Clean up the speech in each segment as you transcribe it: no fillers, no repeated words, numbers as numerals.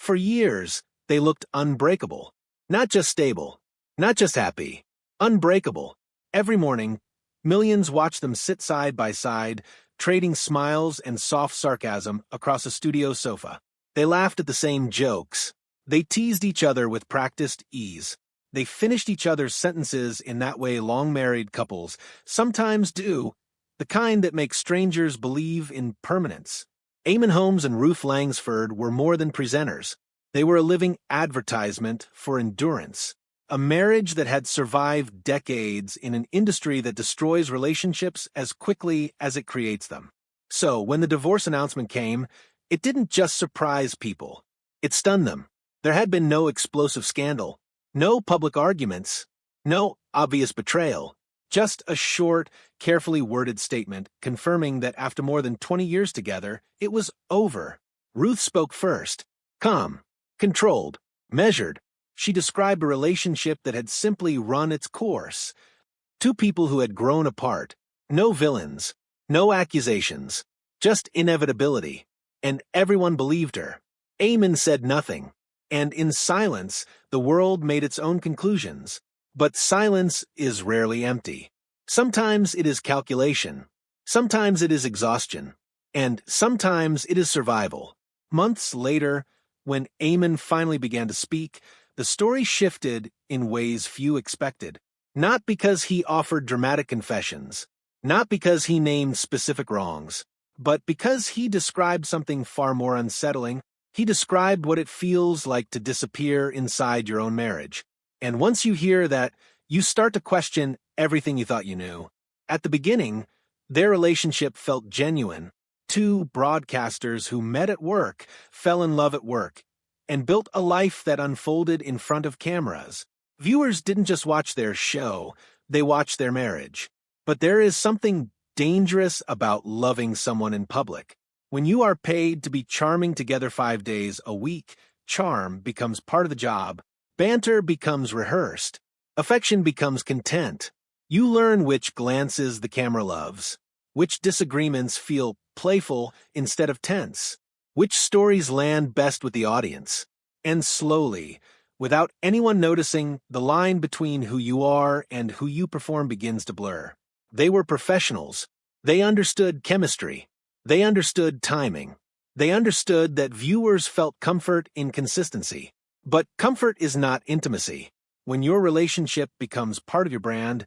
For years, they looked unbreakable. Not just stable, not just happy, unbreakable. Every morning, millions watched them sit side by side, trading smiles and soft sarcasm across a studio sofa. They laughed at the same jokes. They teased each other with practiced ease. They finished each other's sentences in that way long-married couples sometimes do, the kind that makes strangers believe in permanence. Eamonn Holmes and Ruth Langsford were more than presenters. They were a living advertisement for endurance. A marriage that had survived decades in an industry that destroys relationships as quickly as it creates them. So, when the divorce announcement came, it didn't just surprise people. It stunned them. There had been no explosive scandal, no public arguments, no obvious betrayal. Just a short, carefully worded statement confirming that after more than 20 years together, it was over. Ruth spoke first. Calm, controlled, measured. She described a relationship that had simply run its course. Two people who had grown apart. No villains, no accusations, just inevitability. And everyone believed her. Eamonn said nothing. And in silence, the world made its own conclusions. But silence is rarely empty. Sometimes it is calculation. Sometimes it is exhaustion. And sometimes it is survival. Months later, when Eamonn finally began to speak, the story shifted in ways few expected. Not because he offered dramatic confessions, not because he named specific wrongs, but because he described something far more unsettling. He described what it feels like to disappear inside your own marriage. And once you hear that, you start to question everything you thought you knew. At the beginning, their relationship felt genuine. Two broadcasters who met at work, fell in love at work, and built a life that unfolded in front of cameras. Viewers didn't just watch their show, they watched their marriage. But there is something dangerous about loving someone in public. When you are paid to be charming together 5 days a week, charm becomes part of the job. Banter becomes rehearsed. Affection becomes content. You learn which glances the camera loves, which disagreements feel playful instead of tense, which stories land best with the audience. And slowly, without anyone noticing, the line between who you are and who you perform begins to blur. They were professionals. They understood chemistry. They understood timing. They understood that viewers felt comfort in consistency. But comfort is not intimacy. When your relationship becomes part of your brand,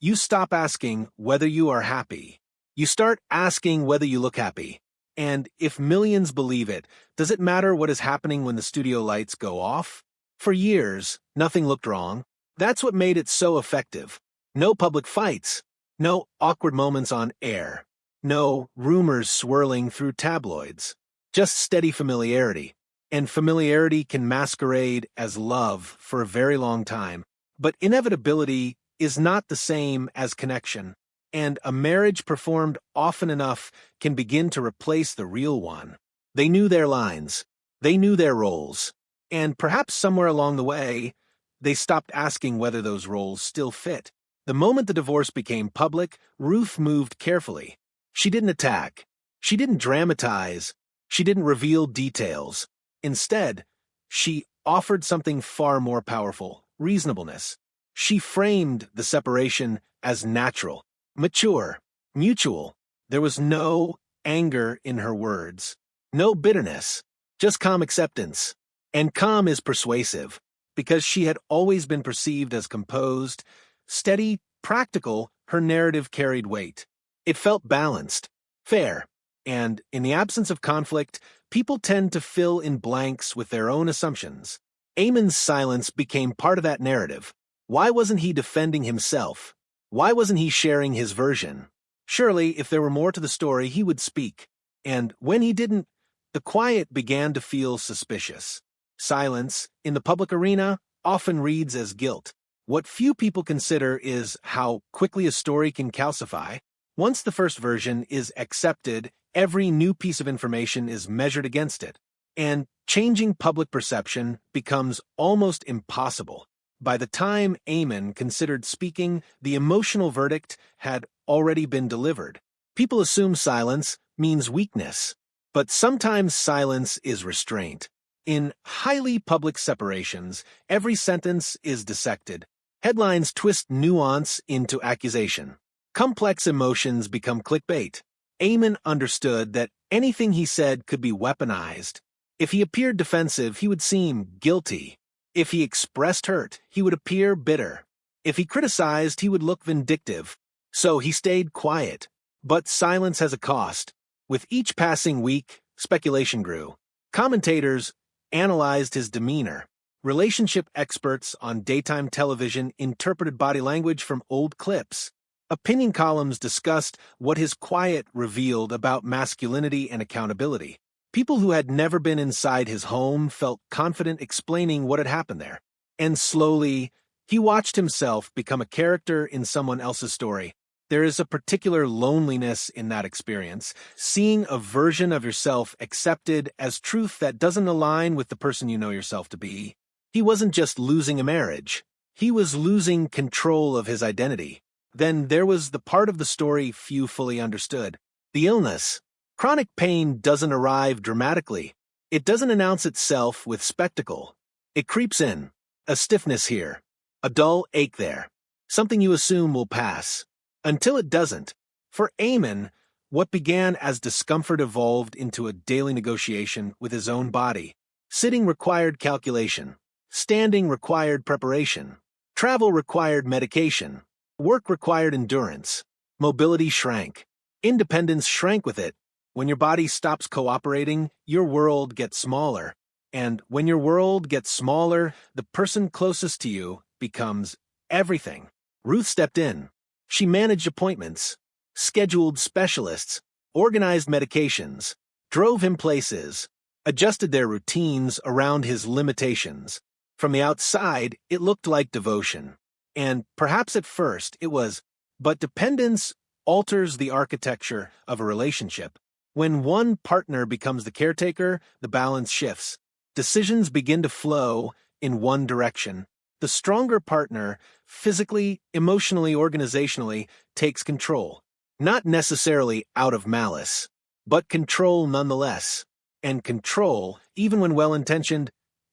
you stop asking whether you are happy. You start asking whether you look happy. And if millions believe it, does it matter what is happening when the studio lights go off? For years, nothing looked wrong. That's what made it so effective. No public fights. No awkward moments on air. No rumors swirling through tabloids. Just steady familiarity. And familiarity can masquerade as love for a very long time. But inevitability is not the same as connection. And a marriage performed often enough can begin to replace the real one. They knew their lines. They knew their roles. And perhaps somewhere along the way, they stopped asking whether those roles still fit. The moment the divorce became public, Ruth moved carefully. She didn't attack. She didn't dramatize. She didn't reveal details. Instead, she offered something far more powerful: reasonableness. She framed the separation as natural, mature, mutual. There was no anger in her words, no bitterness, just calm acceptance. And calm is persuasive, because she had always been perceived as composed, steady, practical. Her narrative carried weight. It felt balanced, fair, and in the absence of conflict, people tend to fill in blanks with their own assumptions. Eamonn's silence became part of that narrative. Why wasn't he defending himself? Why wasn't he sharing his version? Surely, if there were more to the story, he would speak. And when he didn't, the quiet began to feel suspicious. Silence, in the public arena, often reads as guilt. What few people consider is how quickly a story can calcify. Once the first version is accepted, every new piece of information is measured against it. And changing public perception becomes almost impossible. By the time Eamonn considered speaking, the emotional verdict had already been delivered. People assume silence means weakness, but sometimes silence is restraint. In highly public separations, every sentence is dissected. Headlines twist nuance into accusation. Complex emotions become clickbait. Eamonn understood that anything he said could be weaponized. If he appeared defensive, he would seem guilty. If he expressed hurt, he would appear bitter. If he criticized, he would look vindictive. So he stayed quiet. But silence has a cost. With each passing week, speculation grew. Commentators analyzed his demeanor. Relationship experts on daytime television interpreted body language from old clips. Opinion columns discussed what his quiet revealed about masculinity and accountability. People who had never been inside his home felt confident explaining what had happened there. And slowly, he watched himself become a character in someone else's story. There is a particular loneliness in that experience, seeing a version of yourself accepted as truth that doesn't align with the person you know yourself to be. He wasn't just losing a marriage. He was losing control of his identity. Then there was the part of the story few fully understood. The illness. Chronic pain doesn't arrive dramatically. It doesn't announce itself with spectacle. It creeps in. A stiffness here. A dull ache there. Something you assume will pass. Until it doesn't. For Eamonn, what began as discomfort evolved into a daily negotiation with his own body. Sitting required calculation. Standing required preparation. Travel required medication. Work required endurance. Mobility shrank. Independence shrank with it. When your body stops cooperating, your world gets smaller. And when your world gets smaller, the person closest to you becomes everything. Ruth stepped in. She managed appointments, scheduled specialists, organized medications, drove him places, adjusted their routines around his limitations. From the outside, it looked like devotion. And perhaps at first it was, but dependence alters the architecture of a relationship. When one partner becomes the caretaker, the balance shifts. Decisions begin to flow in one direction. The stronger partner, physically, emotionally, organizationally, takes control. Not necessarily out of malice, but control nonetheless. And control, even when well-intentioned,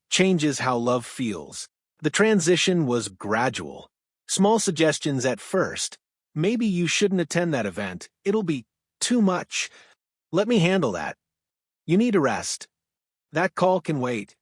changes how love feels. The transition was gradual. Small suggestions at first. Maybe you shouldn't attend that event. It'll be too much. Let me handle that. You need a rest. That call can wait.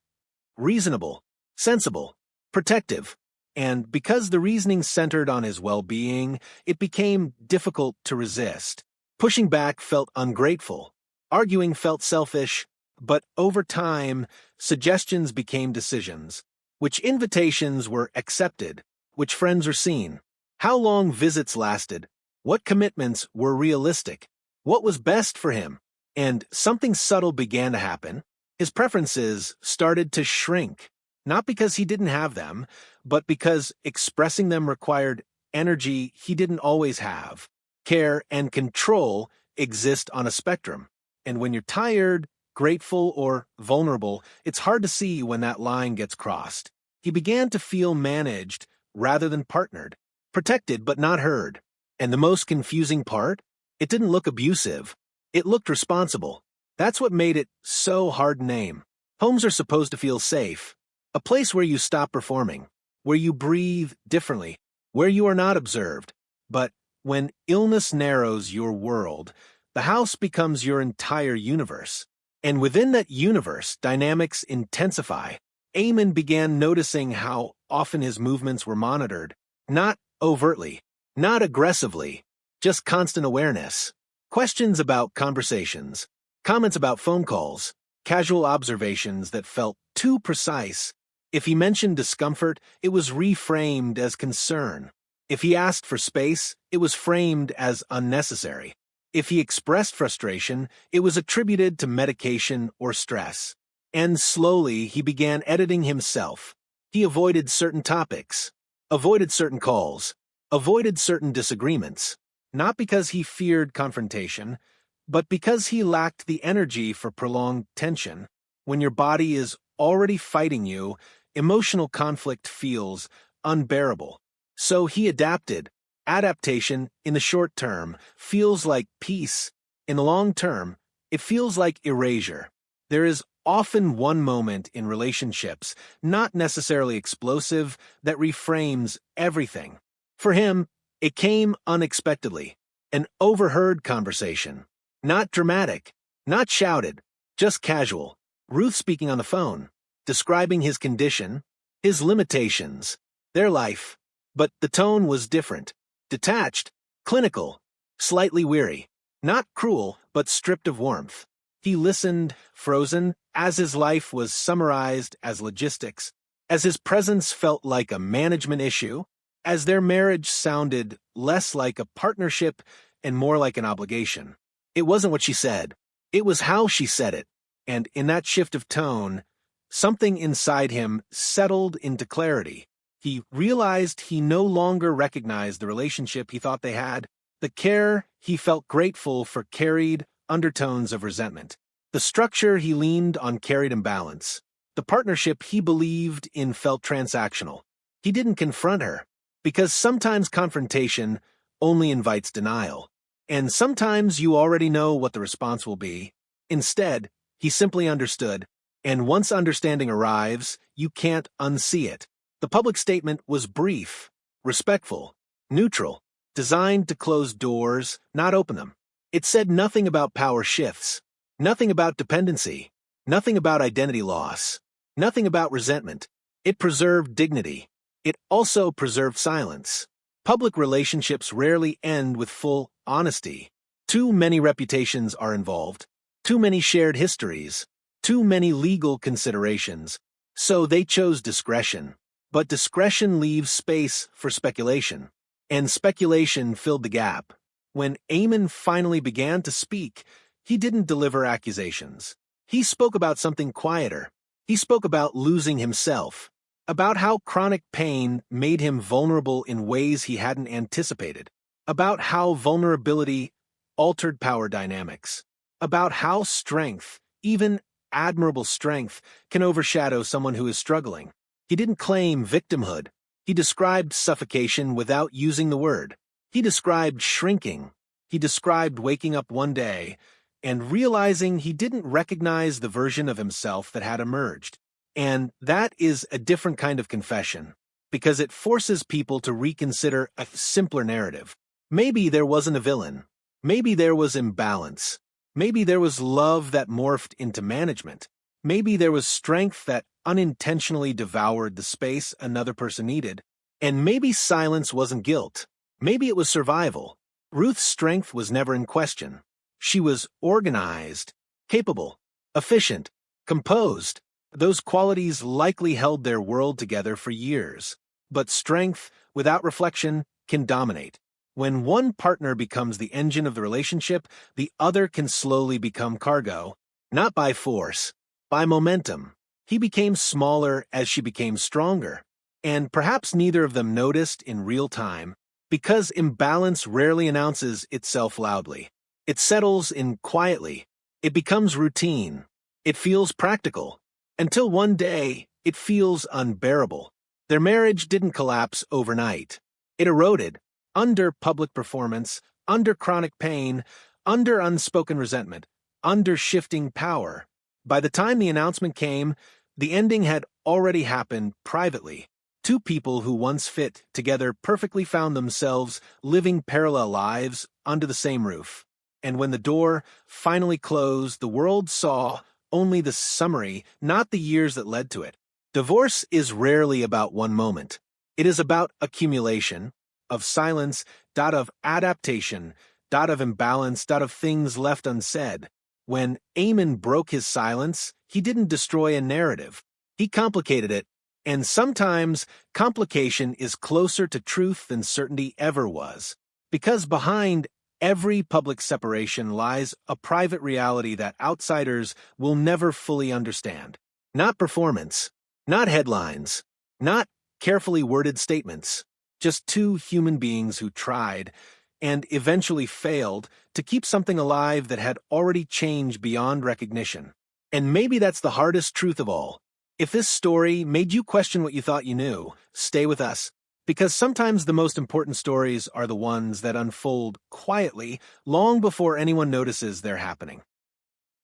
Reasonable, sensible, protective. And because the reasoning centered on his well-being, it became difficult to resist. Pushing back felt ungrateful. Arguing felt selfish. But over time, suggestions became decisions. Which invitations were accepted? Which friends were seen? How long visits lasted? What commitments were realistic? What was best for him? And something subtle began to happen. His preferences started to shrink, not because he didn't have them, but because expressing them required energy he didn't always have. Care and control exist on a spectrum. And when you're tired, grateful, or vulnerable, it's hard to see when that line gets crossed. He began to feel managed rather than partnered, protected but not heard. And the most confusing part? It didn't look abusive. It looked responsible. That's what made it so hard to name. Homes are supposed to feel safe. A place where you stop performing, where you breathe differently, where you are not observed. But when illness narrows your world, the house becomes your entire universe. And within that universe, dynamics intensify. Eamonn began noticing how often his movements were monitored. Not overtly, not aggressively, just constant awareness. Questions about conversations, comments about phone calls, casual observations that felt too precise. If he mentioned discomfort, it was reframed as concern. If he asked for space, it was framed as unnecessary. If he expressed frustration, it was attributed to medication or stress. And slowly, he began editing himself. He avoided certain topics, avoided certain calls, avoided certain disagreements, not because he feared confrontation, but because he lacked the energy for prolonged tension. When your body is already fighting you, emotional conflict feels unbearable. So he adapted. Adaptation, in the short term, feels like peace. In the long term, it feels like erasure. There is often one moment in relationships, not necessarily explosive, that reframes everything. For him, it came unexpectedly. An overheard conversation. Not dramatic, not shouted, just casual. Ruth speaking on the phone, describing his condition, his limitations, their life. But the tone was different. Detached, clinical, slightly weary. Not cruel, but stripped of warmth. He listened, frozen, as his life was summarized as logistics, as his presence felt like a management issue, as their marriage sounded less like a partnership and more like an obligation. It wasn't what she said. It was how she said it. And in that shift of tone, something inside him settled into clarity. He realized he no longer recognized the relationship he thought they had. The care he felt grateful for carried undertones of resentment. The structure he leaned on carried imbalance. The partnership he believed in felt transactional. He didn't confront her, because sometimes confrontation only invites denial. And sometimes you already know what the response will be. Instead, he simply understood, and once understanding arrives, you can't unsee it. The public statement was brief, respectful, neutral, designed to close doors, not open them. It said nothing about power shifts, nothing about dependency, nothing about identity loss, nothing about resentment. It preserved dignity. It also preserved silence. Public relationships rarely end with full honesty. Too many reputations are involved, too many shared histories, too many legal considerations. So they chose discretion. But discretion leaves space for speculation. And speculation filled the gap. When Eamonn finally began to speak, he didn't deliver accusations. He spoke about something quieter. He spoke about losing himself, about how chronic pain made him vulnerable in ways he hadn't anticipated, about how vulnerability altered power dynamics, about how strength, even admirable strength, can overshadow someone who is struggling. He didn't claim victimhood. He described suffocation without using the word. He described shrinking. He described waking up one day and realizing he didn't recognize the version of himself that had emerged. And that is a different kind of confession, because it forces people to reconsider a simpler narrative. Maybe there wasn't a villain. Maybe there was imbalance. Maybe there was love that morphed into management. Maybe there was strength that unintentionally devoured the space another person needed. And maybe silence wasn't guilt. Maybe it was survival. Ruth's strength was never in question. She was organized, capable, efficient, composed. Those qualities likely held their world together for years. But strength, without reflection, can dominate. When one partner becomes the engine of the relationship, the other can slowly become cargo, not by force, by momentum. He became smaller as she became stronger, and perhaps neither of them noticed in real time, because imbalance rarely announces itself loudly. It settles in quietly. It becomes routine. It feels practical. Until one day, it feels unbearable. Their marriage didn't collapse overnight. It eroded, under public performance, under chronic pain, under unspoken resentment, under shifting power. By the time the announcement came, the ending had already happened privately. Two people who once fit together perfectly found themselves living parallel lives under the same roof. And when the door finally closed, the world saw only the summary, not the years that led to it. Divorce is rarely about one moment. It is about accumulation, of silence, of adaptation, of imbalance, of things left unsaid. When Eamonn broke his silence, he didn't destroy a narrative. He complicated it, and sometimes complication is closer to truth than certainty ever was. Because behind every public separation lies a private reality that outsiders will never fully understand. Not performance, not headlines, not carefully worded statements. Just two human beings who tried, and eventually failed, to keep something alive that had already changed beyond recognition. And maybe that's the hardest truth of all. If this story made you question what you thought you knew, stay with us. Because sometimes the most important stories are the ones that unfold quietly long before anyone notices they're happening.